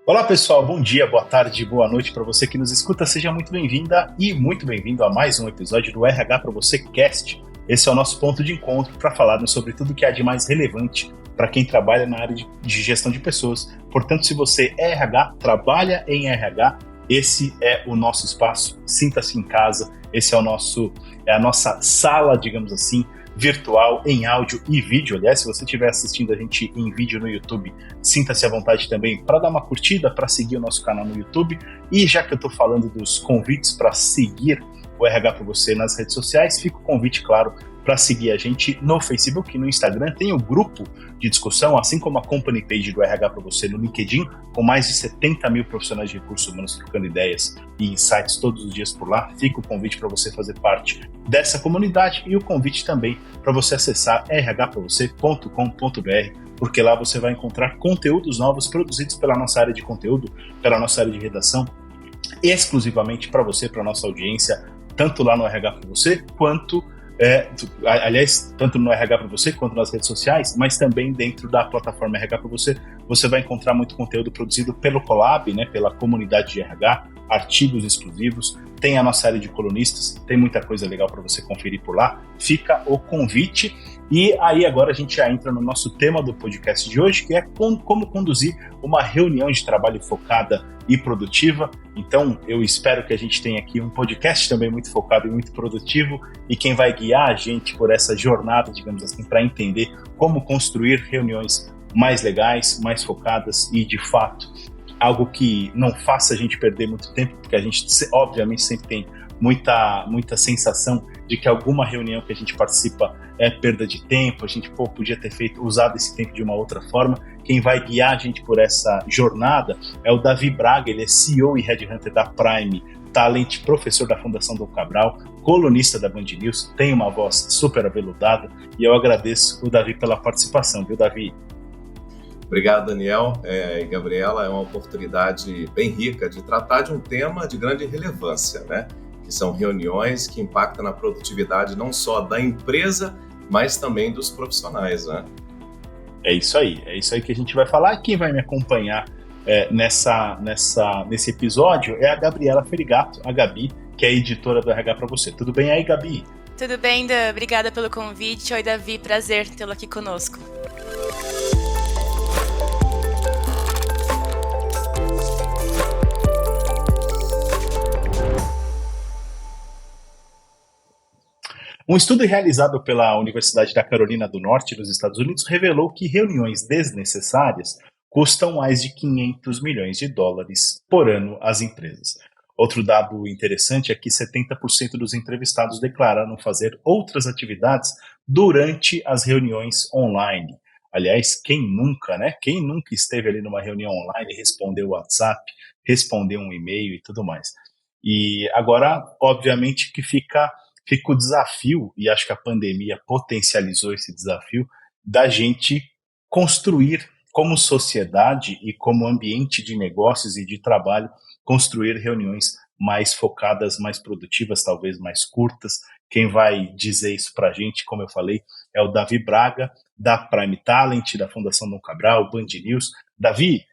Olá pessoal, bom dia, boa tarde, boa noite para você que nos escuta. Seja muito bem-vinda e muito bem-vindo a mais um episódio do RH para você Cast. Esse é o nosso ponto de encontro para falarmos sobre tudo que há de mais relevante para quem trabalha na área de gestão de pessoas. Portanto, se você é RH, trabalha em RH, esse é o nosso espaço. Sinta-se em casa. Esse é a nossa sala, digamos assim, virtual, em áudio e vídeo. Aliás, se você estiver assistindo a gente em vídeo no YouTube, sinta-se à vontade também para dar uma curtida, para seguir o nosso canal no YouTube. E já que eu estou falando dos convites para seguir o RH para você nas redes sociais, fica o convite, claro, para seguir a gente no Facebook e no Instagram. Tem o grupo de discussão, assim como a company page do RH para você no LinkedIn, com mais de 70 mil profissionais de recursos humanos trocando ideias e insights todos os dias por lá. Fica o convite para você fazer parte dessa comunidade e o convite também para você acessar rhpravocê.com.br, porque lá você vai encontrar conteúdos novos produzidos pela nossa área de conteúdo, pela nossa área de redação, exclusivamente para você, para nossa audiência, tanto lá no RH para você, quanto tanto no RH para você quanto nas redes sociais, mas também dentro da plataforma RH para você, você vai encontrar muito conteúdo produzido pelo Colab, né, pela comunidade de RH, artigos exclusivos, tem a nossa área de colunistas, tem muita coisa legal para você conferir por lá. Fica o convite. E aí agora a gente já entra no nosso tema do podcast de hoje, que é como conduzir uma reunião de trabalho focada e produtiva. Então eu espero que a gente tenha aqui um podcast também muito focado e muito produtivo, e quem vai guiar a gente por essa jornada, digamos assim, para entender como construir reuniões mais legais, mais focadas e, de fato, algo que não faça a gente perder muito tempo, porque a gente, obviamente, sempre tem muita sensação de que alguma reunião que a gente participa é perda de tempo, a gente podia ter usado esse tempo de uma outra forma. Quem vai guiar a gente por essa jornada é o Davi Braga, ele é CEO e Headhunter da Prime Talent, professor da Fundação Dom Cabral, colunista da Band News, tem uma voz super aveludada, e eu agradeço o Davi pela participação, viu, Davi? Obrigado, Daniel e Gabriela. É uma oportunidade bem rica de tratar de um tema de grande relevância, né? Que são reuniões que impactam na produtividade não só da empresa, mas também dos profissionais, né? É isso aí que a gente vai falar. Quem vai me acompanhar nesse episódio é a Gabriela Ferigato, a Gabi, que é a editora do RH para você. Tudo bem aí, Gabi? Tudo bem, Dan. Obrigada pelo convite. Oi, Davi. Prazer tê-lo aqui conosco. Um estudo realizado pela Universidade da Carolina do Norte, nos Estados Unidos, revelou que reuniões desnecessárias custam mais de 500 milhões de dólares por ano às empresas. Outro dado interessante é que 70% dos entrevistados declararam fazer outras atividades durante as reuniões online. Aliás, quem nunca, né? Quem nunca esteve ali numa reunião online, respondeu o WhatsApp, respondeu um e-mail e tudo mais. E agora, obviamente, que fica o desafio, e acho que a pandemia potencializou esse desafio, da gente construir como sociedade e como ambiente de negócios e de trabalho, construir reuniões mais focadas, mais produtivas, talvez mais curtas. Quem vai dizer isso para a gente, como eu falei, é o Davi Braga, da Prime Talent, da Fundação Dom Cabral, Band News. Davi,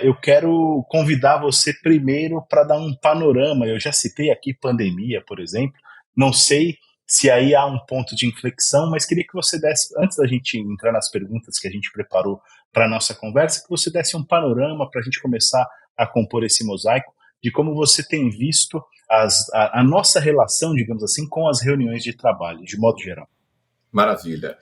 eu quero convidar você primeiro para dar um panorama. Eu já citei aqui pandemia, por exemplo. Não sei se aí há um ponto de inflexão, mas queria que você desse, antes da gente entrar nas perguntas que a gente preparou para a nossa conversa, que você desse um panorama para a gente começar a compor esse mosaico de como você tem visto a nossa relação, digamos assim, com as reuniões de trabalho, de modo geral. Maravilha.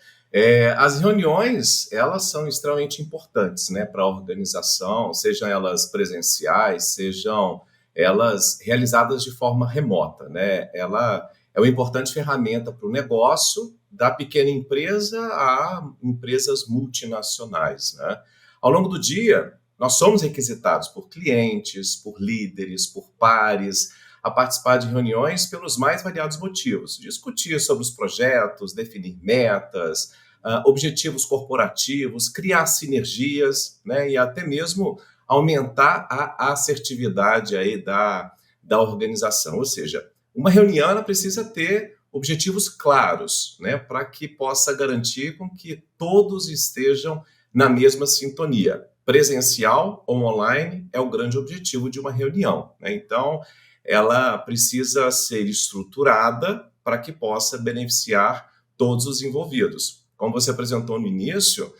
As reuniões, elas são extremamente importantes, né, para a organização, sejam elas presenciais, sejam elas realizadas de forma remota, né? Ela é uma importante ferramenta para o negócio, da pequena empresa a empresas multinacionais, né? Ao longo do dia, nós somos requisitados por clientes, por líderes, por pares, a participar de reuniões pelos mais variados motivos. Discutir sobre os projetos, definir metas, objetivos corporativos, criar sinergias, né? E até mesmo aumentar a assertividade aí da organização. Ou seja, uma reunião ela precisa ter objetivos claros, né, para que possa garantir com que todos estejam na mesma sintonia. presencial ou online é o grande objetivo de uma reunião, né? Então, ela precisa ser estruturada para que possa beneficiar todos os envolvidos. Como você apresentou no início,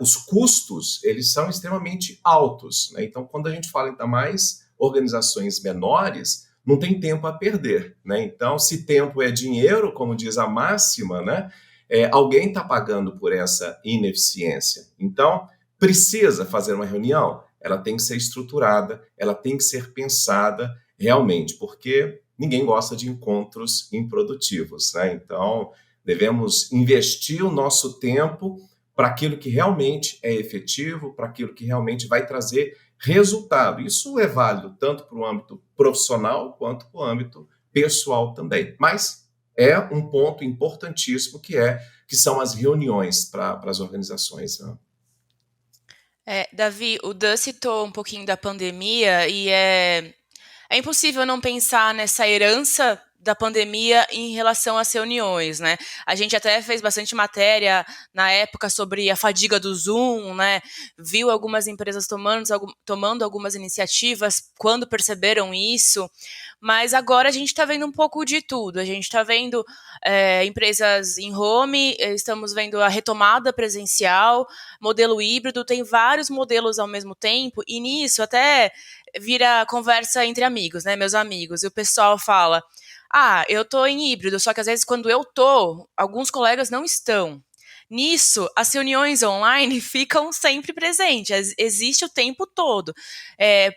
os custos, eles são extremamente altos, né? Então, quando a gente fala ainda mais organizações menores, não tem tempo a perder, né? Então, se tempo é dinheiro, como diz a máxima, né? Alguém está pagando por essa ineficiência. Então, precisa fazer uma reunião? Ela tem que ser estruturada, ela tem que ser pensada realmente, porque ninguém gosta de encontros improdutivos, né? Então, devemos investir o nosso tempo para aquilo que realmente é efetivo, para aquilo que realmente vai trazer resultado. Isso é válido tanto para o âmbito profissional quanto para o âmbito pessoal também. Mas é um ponto importantíssimo que são as reuniões para as organizações, né? Davi, o Dan citou um pouquinho da pandemia e é impossível não pensar nessa herança da pandemia em relação às reuniões, né? A gente até fez bastante matéria na época sobre a fadiga do Zoom, né? Viu algumas empresas tomando algumas iniciativas quando perceberam isso, mas agora a gente está vendo um pouco de tudo. A gente está vendo empresas em home, estamos vendo a retomada presencial, modelo híbrido, tem vários modelos ao mesmo tempo, e nisso até vira conversa entre amigos, né, meus amigos, e o pessoal fala, eu tô em híbrido, só que às vezes quando eu tô, alguns colegas não estão. Nisso, as reuniões online ficam sempre presentes, existe o tempo todo,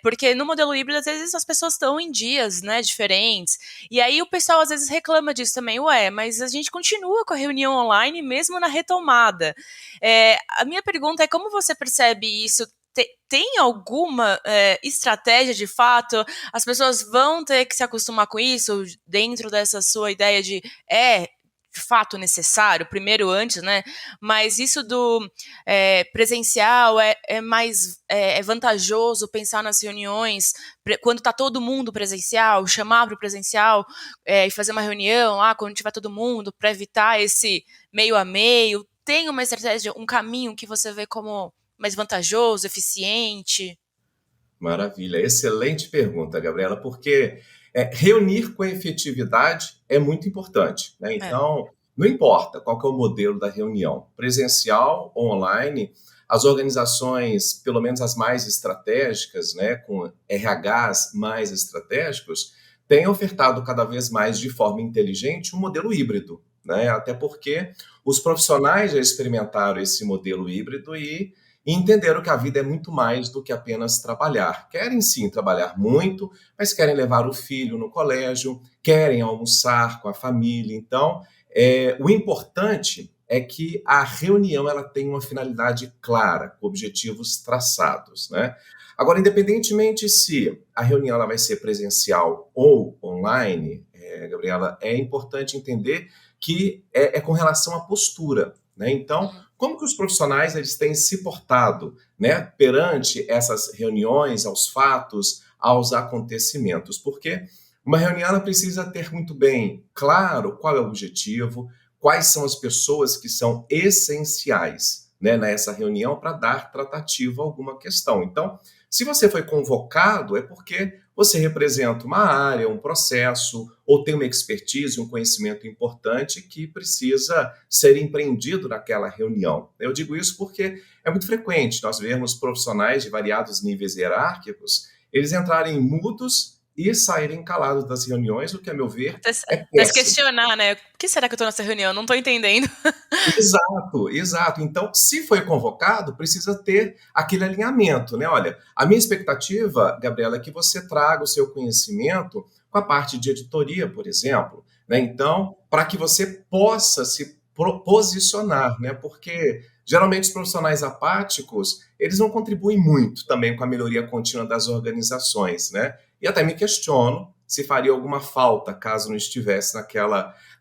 porque no modelo híbrido, às vezes as pessoas estão em dias, né, diferentes, e aí o pessoal às vezes reclama disso também, mas a gente continua com a reunião online mesmo na retomada. A minha pergunta é como você percebe isso? Tem alguma estratégia de fato? As pessoas vão ter que se acostumar com isso dentro dessa sua ideia de fato necessário, primeiro antes, né? Mas isso do presencial é mais vantajoso pensar nas reuniões quando está todo mundo presencial, chamar para o presencial e fazer uma reunião quando tiver todo mundo, para evitar esse meio a meio. Tem uma estratégia, um caminho que você vê como mais vantajoso, eficiente? Maravilha, excelente pergunta, Gabriela, porque reunir com efetividade é muito importante, né? Então, não importa qual que é o modelo da reunião, presencial ou online, as organizações, pelo menos as mais estratégicas, né, com RHs mais estratégicos, têm ofertado cada vez mais de forma inteligente um modelo híbrido, né? Até porque os profissionais já experimentaram esse modelo híbrido e entenderam que a vida é muito mais do que apenas trabalhar. Querem sim trabalhar muito, mas querem levar o filho no colégio, querem almoçar com a família. Então, o importante é que a reunião ela tem uma finalidade clara, com objetivos traçados, né? Agora, independentemente se a reunião ela vai ser presencial ou online, Gabriela, é importante entender que é com relação à postura, né? Então, como que os profissionais eles têm se portado, né, perante essas reuniões, aos fatos, aos acontecimentos? Porque uma reunião ela precisa ter muito bem claro qual é o objetivo, quais são as pessoas que são essenciais, né, nessa reunião para dar tratativa a alguma questão. Então, se você foi convocado, é porque você representa uma área, um processo, ou tem uma expertise, um conhecimento importante que precisa ser empreendido naquela reunião. Eu digo isso porque é muito frequente nós vermos profissionais de variados níveis hierárquicos, eles entrarem mudos e saírem calados das reuniões, o que, a meu ver, é péssimo. Mas questionar, né? Por que será que eu estou nessa reunião? Não estou entendendo. Exato. Então, se foi convocado, precisa ter aquele alinhamento, né? Olha, a minha expectativa, Gabriela, é que você traga o seu conhecimento com a parte de editoria, por exemplo, né? Então, para que você possa se posicionar, né? Porque geralmente os profissionais apáticos, eles não contribuem muito também com a melhoria contínua das organizações, né? E até me questiono se faria alguma falta caso não estivesse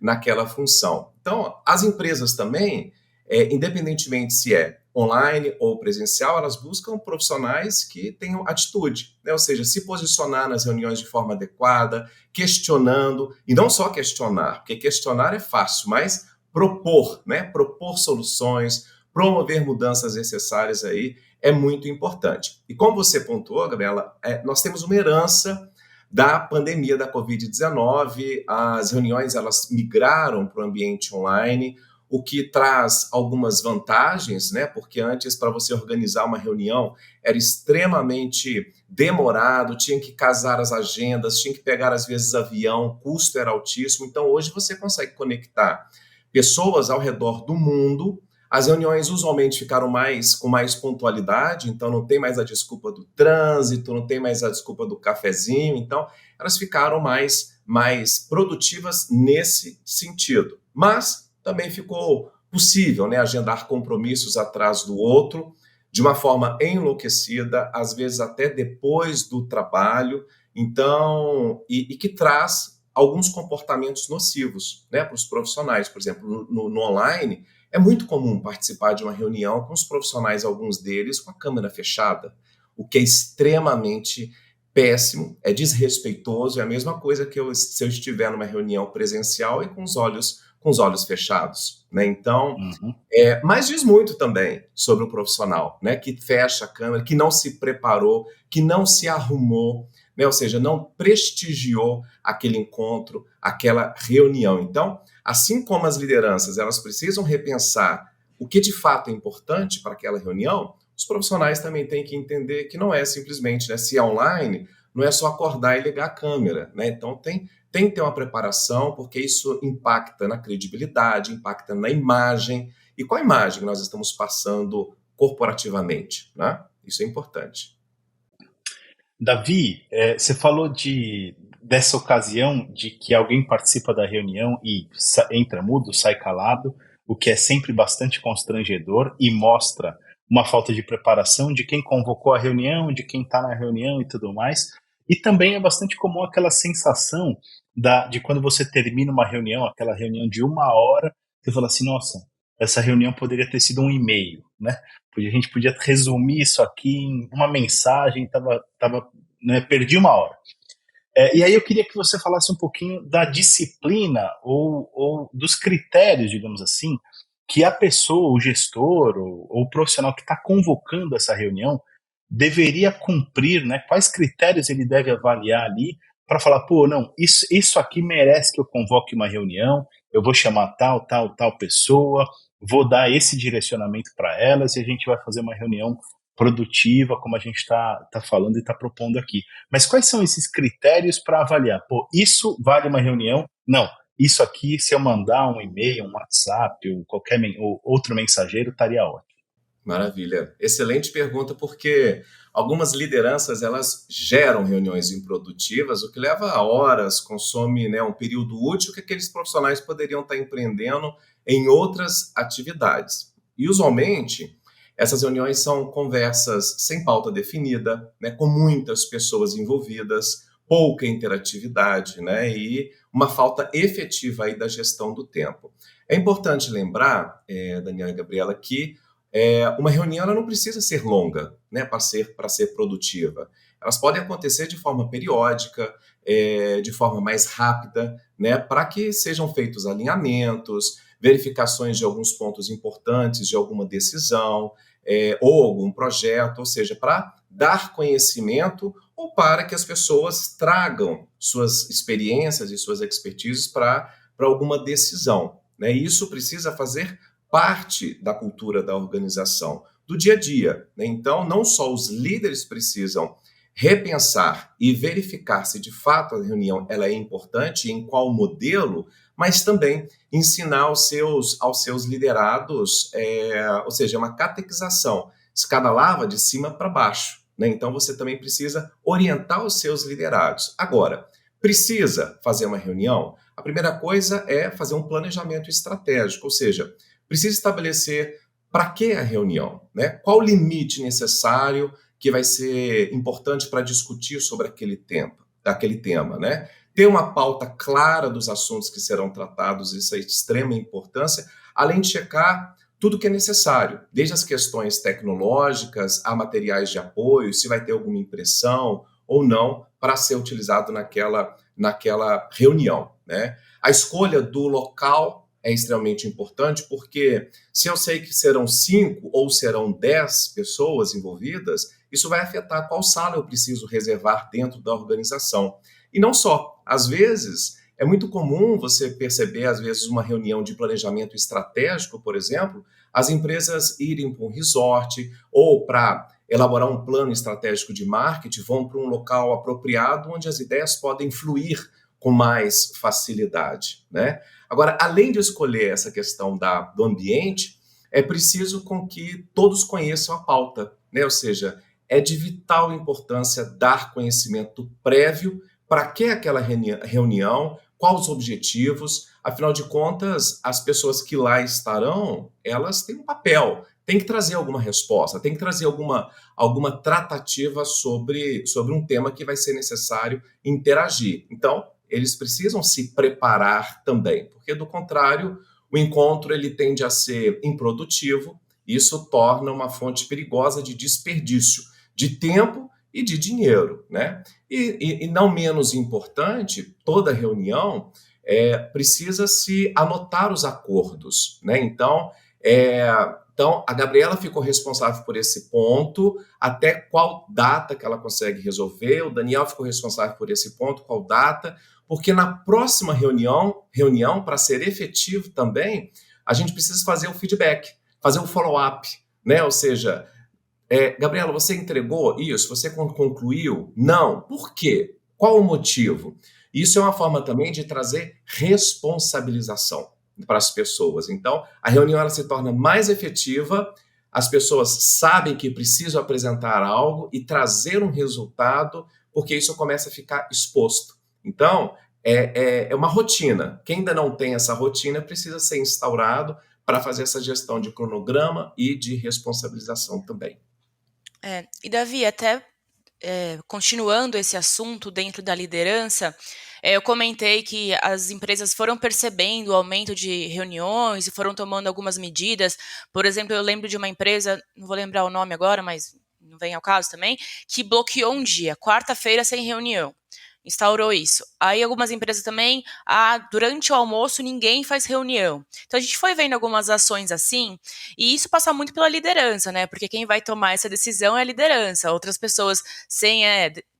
naquela função. Então, as empresas também, independentemente se é online ou presencial, elas buscam profissionais que tenham atitude, né? Ou seja, se posicionar nas reuniões de forma adequada, questionando, e não só questionar, porque questionar é fácil, mas propor, né? Propor soluções, promover mudanças necessárias aí é muito importante. E como você pontuou, Gabriela, nós temos uma herança da pandemia da Covid-19, as reuniões elas migraram para o ambiente online, o que traz algumas vantagens, né? Porque antes, para você organizar uma reunião, era extremamente demorado, tinha que casar as agendas, tinha que pegar, às vezes, avião, o custo era altíssimo. Então, hoje você consegue conectar pessoas ao redor do mundo. As reuniões usualmente ficaram com mais pontualidade, então não tem mais a desculpa do trânsito, não tem mais a desculpa do cafezinho, então elas ficaram mais produtivas nesse sentido. Mas também ficou possível, né, agendar compromissos atrás do outro, de uma forma enlouquecida, às vezes até depois do trabalho, então, e que traz alguns comportamentos nocivos, né, para os profissionais. Por exemplo, no online, é muito comum participar de uma reunião com os profissionais, alguns deles com a câmera fechada, o que é extremamente péssimo, é desrespeitoso, é a mesma coisa que se eu estiver numa reunião presencial e com os olhos fechados, né? Então, mas diz muito também sobre o profissional, né? Que fecha a câmera, que não se preparou, que não se arrumou, né? Ou seja, não prestigiou aquele encontro, aquela reunião. Então, assim como as lideranças elas precisam repensar o que de fato é importante para aquela reunião, os profissionais também têm que entender que não é simplesmente, né, se é online, não é só acordar e ligar a câmera, né? Então tem que ter uma preparação, porque isso impacta na credibilidade, impacta na imagem. E qual a imagem que nós estamos passando corporativamente, né? Isso é importante. Davi, você falou dessa ocasião de que alguém participa da reunião e entra mudo, sai calado, o que é sempre bastante constrangedor e mostra uma falta de preparação de quem convocou a reunião, de quem está na reunião e tudo mais. E também é bastante comum aquela sensação de quando você termina uma reunião, aquela reunião de 1 hora, você fala assim, nossa, essa reunião poderia ter sido um e-mail, né? A gente podia resumir isso aqui em uma mensagem, né, perdi 1 hora. E aí eu queria que você falasse um pouquinho da disciplina ou dos critérios, digamos assim, que a pessoa, o gestor ou o profissional que está convocando essa reunião deveria cumprir, né? Quais critérios ele deve avaliar ali para falar, pô, não, isso aqui merece que eu convoque uma reunião, eu vou chamar tal pessoa, vou dar esse direcionamento para elas e a gente vai fazer uma reunião produtiva, como a gente está falando e está propondo aqui. Mas quais são esses critérios para avaliar? Pô, isso vale uma reunião? Não. Isso aqui, se eu mandar um e-mail, um WhatsApp, ou outro mensageiro, estaria ótimo. Maravilha. Excelente pergunta, porque algumas lideranças elas geram reuniões improdutivas, o que leva a horas, consome, né, um período útil que aqueles profissionais poderiam estar empreendendo em outras atividades. E, usualmente, essas reuniões são conversas sem pauta definida, né, com muitas pessoas envolvidas, pouca interatividade, né, e uma falta efetiva aí da gestão do tempo. É importante lembrar, Daniel e Gabriela, que uma reunião ela não precisa ser longa, né, para ser produtiva. Elas podem acontecer de forma periódica, de forma mais rápida, né, para que sejam feitos alinhamentos, verificações de alguns pontos importantes, de alguma decisão, ou algum projeto, ou seja, para dar conhecimento ou para que as pessoas tragam suas experiências e suas expertises para alguma decisão, né? E isso precisa fazer parte da cultura da organização, do dia a dia, né? Então, não só os líderes precisam repensar e verificar se de fato a reunião ela é importante e em qual modelo, mas também ensinar aos seus liderados, ou seja, uma catequização, escada lava de cima para baixo, né? Então, você também precisa orientar os seus liderados. Agora, precisa fazer uma reunião? A primeira coisa é fazer um planejamento estratégico, ou seja, precisa estabelecer para que a reunião, né? Qual o limite necessário que vai ser importante para discutir sobre aquele tema, né? Ter uma pauta clara dos assuntos que serão tratados, isso é de extrema importância, além de checar tudo que é necessário, desde as questões tecnológicas a materiais de apoio, se vai ter alguma impressão ou não para ser utilizado naquela reunião, né? A escolha do local é extremamente importante, porque se eu sei que serão 5 ou serão 10 pessoas envolvidas, isso vai afetar qual sala eu preciso reservar dentro da organização. E não só, às vezes, é muito comum você perceber, às vezes, uma reunião de planejamento estratégico, por exemplo, as empresas irem para um resort ou para elaborar um plano estratégico de marketing, vão para um local apropriado onde as ideias podem fluir com mais facilidade, né? Agora, além de escolher essa questão do ambiente, é preciso com que todos conheçam a pauta, né? Ou seja, é de vital importância dar conhecimento prévio para que aquela reunião, quais os objetivos, afinal de contas, as pessoas que lá estarão, elas têm um papel, tem que trazer alguma resposta, tem que trazer alguma tratativa sobre um tema que vai ser necessário interagir. Então, eles precisam se preparar também, porque do contrário, o encontro ele tende a ser improdutivo, e isso torna uma fonte perigosa de desperdício de tempo e de dinheiro, né? E não menos importante, toda reunião precisa se anotar os acordos, né? Então, a Gabriela ficou responsável por esse ponto, até qual data que ela consegue resolver, o Daniel ficou responsável por esse ponto, qual data, porque na próxima reunião para ser efetivo também, a gente precisa fazer o feedback, fazer o follow-up, né? Ou seja, Gabriela, você entregou isso? Você concluiu? Não. Por quê? Qual o motivo? Isso é uma forma também de trazer responsabilização para as pessoas. Então, a reunião ela se torna mais efetiva, as pessoas sabem que precisam apresentar algo e trazer um resultado, porque isso começa a ficar exposto. Então, é uma rotina. Quem ainda não tem essa rotina precisa ser instaurado para fazer essa gestão de cronograma e de responsabilização também. E Davi, até continuando esse assunto dentro da liderança, eu comentei que as empresas foram percebendo o aumento de reuniões e foram tomando algumas medidas. Por exemplo, eu lembro de uma empresa, não vou lembrar o nome agora, mas não vem ao caso também, que bloqueou um dia, quarta-feira sem reunião. Instaurou isso. Aí algumas empresas também, durante o almoço ninguém faz reunião. Então a gente foi vendo algumas ações assim, e isso passa muito pela liderança, né? Porque quem vai tomar essa decisão é a liderança. Outras pessoas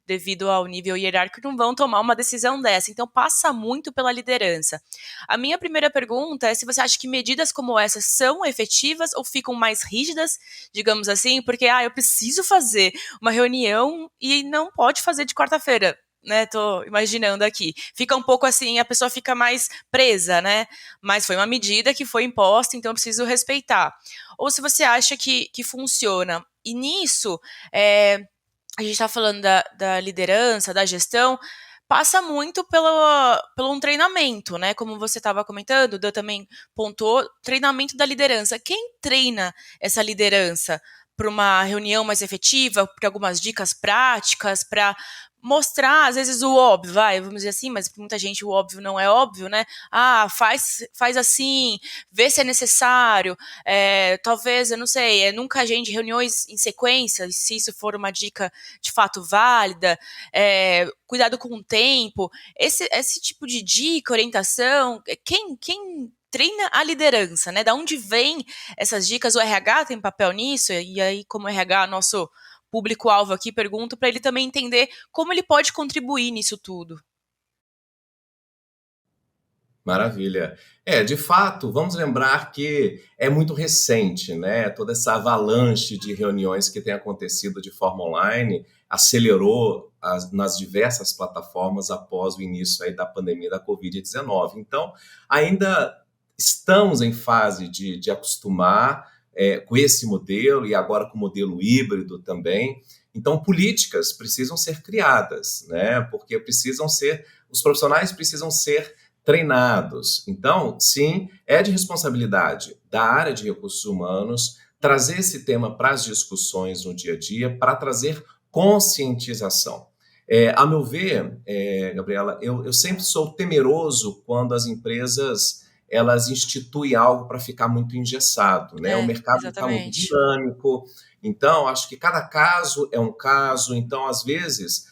devido ao nível hierárquico, não vão tomar uma decisão dessa. Então, passa muito pela liderança. A minha primeira pergunta é se você acha que medidas como essas são efetivas ou ficam mais rígidas, digamos assim, porque, eu preciso fazer uma reunião e não pode fazer de quarta-feira, né? Tô imaginando aqui. Fica um pouco assim, a pessoa fica mais presa, né? Mas foi uma medida que foi imposta, então eu preciso respeitar. Ou se você acha que funciona. E nisso, a gente está falando da liderança, da gestão, passa muito pelo um treinamento, né? Como você estava comentando, o Dan também pontuou, treinamento da liderança. Quem treina essa liderança para uma reunião mais efetiva, para algumas dicas práticas, para mostrar, às vezes, o óbvio, vamos dizer assim, mas para muita gente o óbvio não é óbvio, né? Faz assim, vê se é necessário, talvez, eu não sei, nunca agende reuniões em sequência, se isso for uma dica de fato válida, cuidado com o tempo, esse tipo de dica, orientação, quem treina a liderança, né? Da onde vem essas dicas? O RH tem papel nisso? E aí, como RH, nosso público-alvo aqui, pergunto para ele também entender como ele pode contribuir nisso tudo. Maravilha. De fato, vamos lembrar que é muito recente, né? Toda essa avalanche de reuniões que tem acontecido de forma online acelerou nas diversas plataformas após o início aí da pandemia da Covid-19. Então, ainda estamos em fase de acostumar com esse modelo e agora com o modelo híbrido também. Então, políticas precisam ser criadas, né? Porque os profissionais precisam ser treinados. Então, sim, é de responsabilidade da área de recursos humanos trazer esse tema para as discussões no dia a dia, para trazer conscientização. A meu ver, Gabriela, eu sempre sou temeroso quando as empresas elas instituem algo para ficar muito engessado, né? O mercado está muito dinâmico, então acho que cada caso é um caso, então às vezes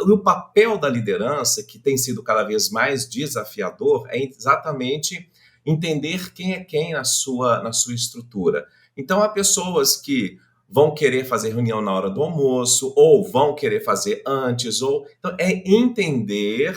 o papel da liderança, que tem sido cada vez mais desafiador, é exatamente entender quem é quem na sua estrutura. Então, há pessoas que vão querer fazer reunião na hora do almoço, ou vão querer fazer antes, então é entender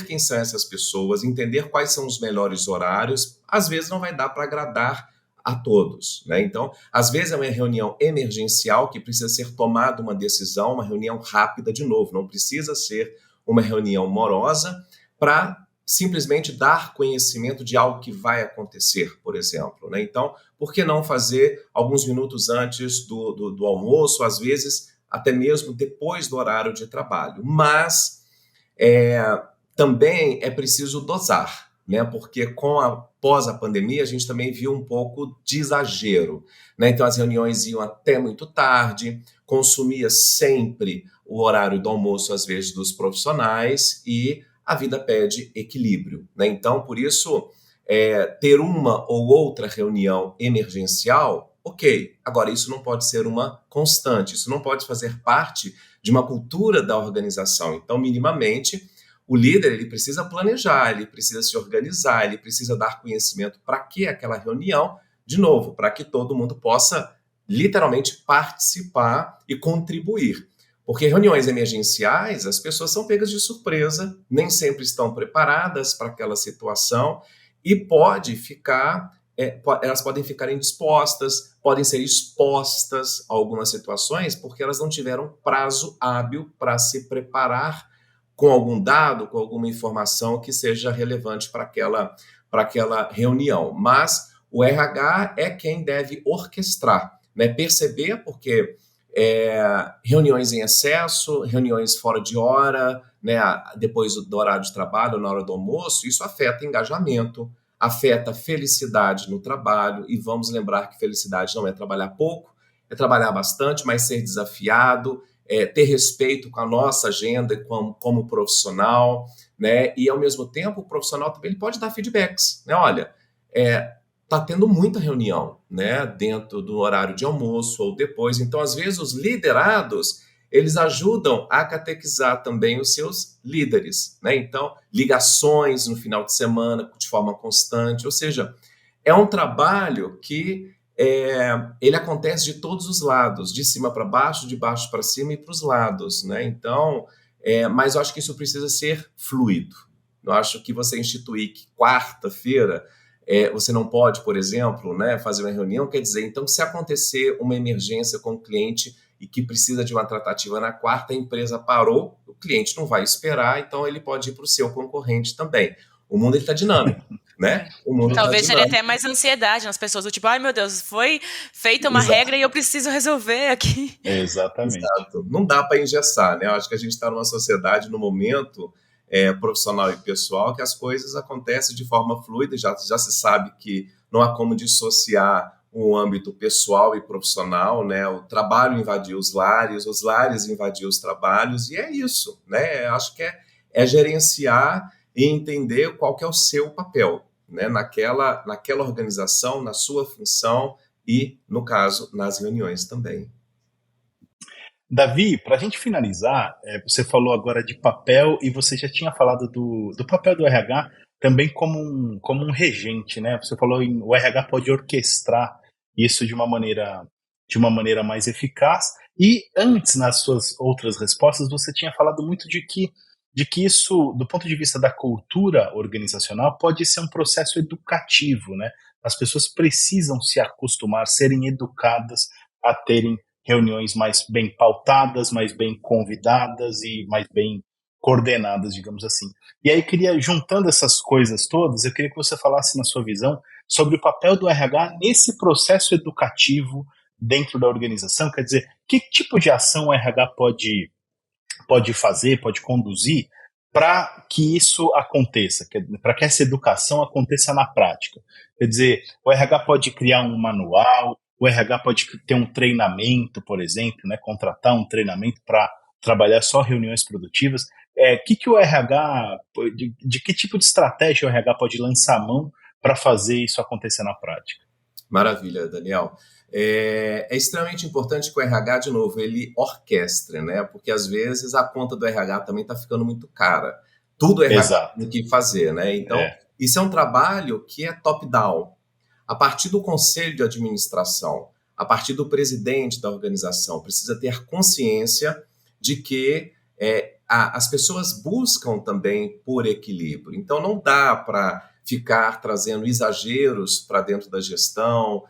quem são essas pessoas, entender quais são os melhores horários. Às vezes não vai dar para agradar a todos, né? Então, às vezes é uma reunião emergencial que precisa ser tomada uma decisão, uma reunião rápida de novo, não precisa ser uma reunião morosa para simplesmente dar conhecimento de algo que vai acontecer, por exemplo, né? Então, por que não fazer alguns minutos antes do almoço, às vezes até mesmo depois do horário de trabalho? Mas também é preciso dosar, né? Porque após a pandemia, a gente também viu um pouco de exagero, né? Então, as reuniões iam até muito tarde, consumia sempre o horário do almoço, às vezes, dos profissionais, e a vida pede equilíbrio, né? Então, por isso, ter uma ou outra reunião emergencial, ok. Agora, isso não pode ser uma constante, isso não pode fazer parte de uma cultura da organização. Então, minimamente, o líder ele precisa planejar, ele precisa se organizar, ele precisa dar conhecimento para que aquela reunião, de novo, para que todo mundo possa literalmente participar e contribuir. Porque reuniões emergenciais, as pessoas são pegas de surpresa, nem sempre estão preparadas para aquela situação e elas podem ficar indispostas, podem ser expostas a algumas situações porque elas não tiveram prazo hábil para se preparar com algum dado, com alguma informação que seja relevante para aquela reunião. Mas o RH é quem deve orquestrar, né? Perceber, porque reuniões em excesso, reuniões fora de hora, né? Depois do horário de trabalho, na hora do almoço, isso afeta engajamento, afeta felicidade no trabalho, e vamos lembrar que felicidade não é trabalhar pouco, é trabalhar bastante, mas ser desafiado, ter respeito com a nossa agenda como profissional, né? E, ao mesmo tempo, o profissional também ele pode dar feedbacks, né? Olha, está tendo muita reunião, né? Dentro do horário de almoço ou depois. Então, às vezes, os liderados, eles ajudam a catequizar também os seus líderes, né? Então, ligações no final de semana, de forma constante, ou seja, é um trabalho que ele acontece de todos os lados, de cima para baixo, de baixo para cima e para os lados, né? Então, mas eu acho que isso precisa ser fluido. Eu acho que você instituir que quarta-feira você não pode, por exemplo, né, fazer uma reunião, quer dizer, então, se acontecer uma emergência com o cliente e que precisa de uma tratativa na quarta, a empresa parou, o cliente não vai esperar, então ele pode ir para o seu concorrente também. O mundo está dinâmico. Né? Talvez gere até mais ansiedade nas pessoas, do tipo, ai meu Deus, foi feita uma regra e eu preciso resolver aqui. Exatamente. Exato. Não dá para engessar, né? Eu acho que a gente está numa sociedade, no momento profissional e pessoal, que as coisas acontecem de forma fluida, já se sabe que não há como dissociar o âmbito pessoal e profissional, né? O trabalho invadiu os lares invadiu os trabalhos, e é isso, né? Eu acho que é gerenciar e entender qual que é o seu papel, né, naquela organização, na sua função e, no caso, nas reuniões também. Davi, para a gente finalizar, você falou agora de papel e você já tinha falado do papel do RH também como um regente, né? Você falou o RH pode orquestrar isso de uma maneira mais eficaz, e antes, nas suas outras respostas, você tinha falado muito de que isso, do ponto de vista da cultura organizacional, pode ser um processo educativo, né? As pessoas precisam se acostumar, serem educadas a terem reuniões mais bem pautadas, mais bem convidadas e mais bem coordenadas, digamos assim. E aí, juntando essas coisas todas, eu queria que você falasse, na sua visão, sobre o papel do RH nesse processo educativo dentro da organização. Quer dizer, que tipo de ação o RH pode fazer, pode conduzir para que isso aconteça, para que essa educação aconteça na prática. Quer dizer, o RH pode criar um manual, o RH pode ter um treinamento, por exemplo, né, contratar um treinamento para trabalhar só reuniões produtivas. Que o RH, de que tipo de estratégia o RH pode lançar a mão para fazer isso acontecer na prática? Maravilha, Daniel. É extremamente importante que o RH, de novo, ele orquestre, né? Porque, às vezes, a conta do RH também está ficando muito cara. Tudo RH tem que fazer, né? Então, Isso é um trabalho que é top-down, a partir do conselho de administração, a partir do presidente da organização. Precisa ter consciência de que as pessoas buscam também por equilíbrio. Então, não dá para ficar trazendo exageros para dentro da gestão,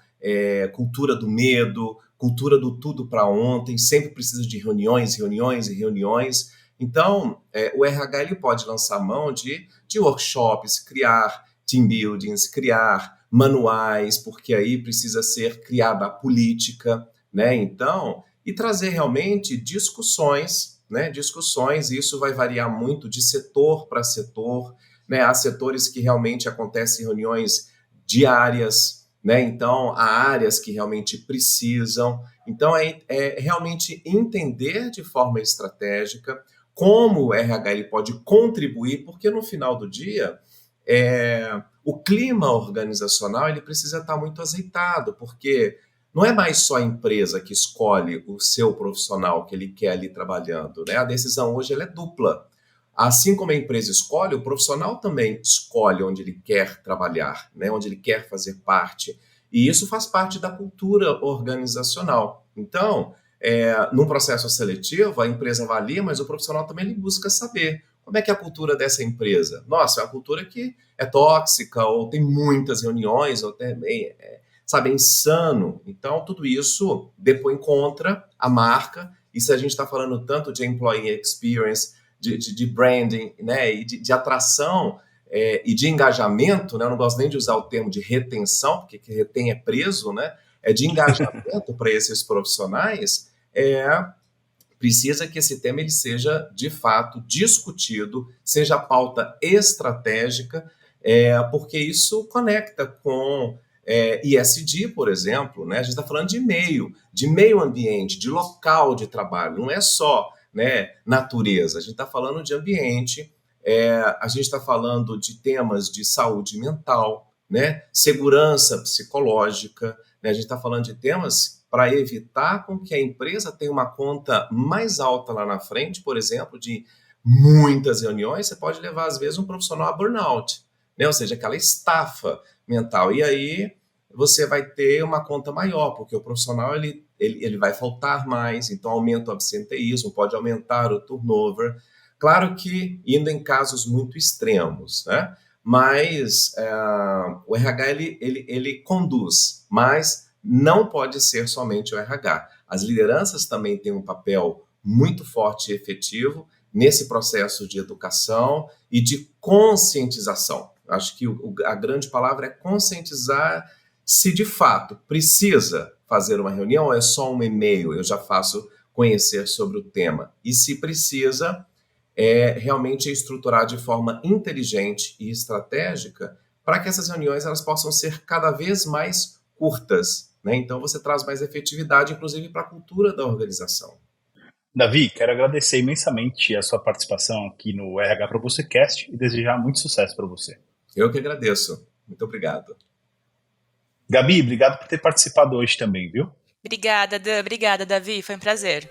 cultura do medo, cultura do tudo para ontem, sempre precisa de reuniões, reuniões e reuniões. Então, o RH ele pode lançar mão de workshops, criar team buildings, criar manuais, porque aí precisa ser criada a política, né? Então, e trazer realmente discussões, né? Discussões, e isso vai variar muito de setor para setor, né? Há setores que realmente acontecem reuniões diárias, né? Então, há áreas que realmente precisam. Então, é realmente entender de forma estratégica como o RH ele pode contribuir, porque no final do dia, o clima organizacional ele precisa estar muito azeitado, porque não é mais só a empresa que escolhe o seu profissional que ele quer ali trabalhando, né? A decisão hoje ela é dupla. Assim como a empresa escolhe, o profissional também escolhe onde ele quer trabalhar, né? Onde ele quer fazer parte. E isso faz parte da cultura organizacional. Então, num processo seletivo, a empresa avalia, mas o profissional também ele busca saber como é que é a cultura dessa empresa. Nossa, é uma cultura que é tóxica, ou tem muitas reuniões, ou também é insano. Então, tudo isso depois contra a marca. E se a gente está falando tanto de employee experience, de branding, né, e de atração e de engajamento, né, eu não gosto nem de usar o termo de retenção, porque que retém é preso, né, de engajamento para esses profissionais, precisa que esse tema ele seja, de fato, discutido, seja pauta estratégica, porque isso conecta com ESG, por exemplo, né? A gente está falando de meio ambiente, de local de trabalho, não é só, né, natureza, a gente está falando de ambiente, a gente está falando de temas de saúde mental, né, segurança psicológica, né, a gente está falando de temas para evitar com que a empresa tenha uma conta mais alta lá na frente, por exemplo, de muitas reuniões, você pode levar, às vezes, um profissional a burnout, né, ou seja, aquela estafa mental, e aí você vai ter uma conta maior, porque o profissional ele vai faltar mais, então aumenta o absenteísmo, pode aumentar o turnover. Claro que indo em casos muito extremos, né? Mas o RH ele conduz, mas não pode ser somente o RH. As lideranças também têm um papel muito forte e efetivo nesse processo de educação e de conscientização. Acho que a grande palavra é conscientizar. Se de fato precisa fazer uma reunião, ou é só um e-mail, eu já faço conhecer sobre o tema. E se precisa, realmente estruturar de forma inteligente e estratégica para que essas reuniões elas possam ser cada vez mais curtas, né? Então você traz mais efetividade, inclusive, para a cultura da organização. Davi, quero agradecer imensamente a sua participação aqui no RH para você Cast e desejar muito sucesso para você. Eu que agradeço. Muito obrigado. Gabi, obrigado por ter participado hoje também, viu? Obrigada, Davi. Foi um prazer.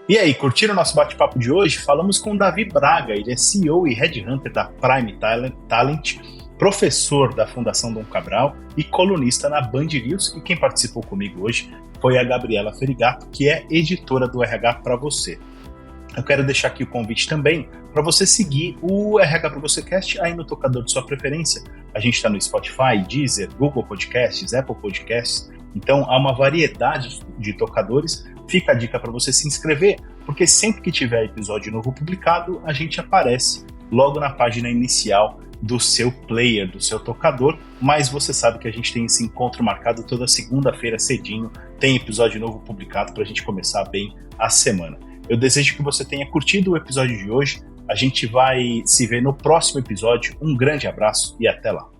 E aí, curtiram o nosso bate-papo de hoje? Falamos com o Davi Braga, ele é CEO e Headhunter da Prime Talent, professor da Fundação Dom Cabral e colunista na Band News. E quem participou comigo hoje foi a Gabriela Ferigato, que é editora do RH para você. Eu quero deixar aqui o convite também para você seguir o RH para você Cast aí no tocador de sua preferência. A gente está no Spotify, Deezer, Google Podcasts, Apple Podcasts. Então há uma variedade de tocadores. Fica a dica para você se inscrever, porque sempre que tiver episódio novo publicado, a gente aparece logo na página inicial do seu player, do seu tocador, mas você sabe que a gente tem esse encontro marcado toda segunda-feira cedinho, tem episódio novo publicado para a gente começar bem a semana. Eu desejo que você tenha curtido o episódio de hoje, a gente vai se ver no próximo episódio, um grande abraço e até lá.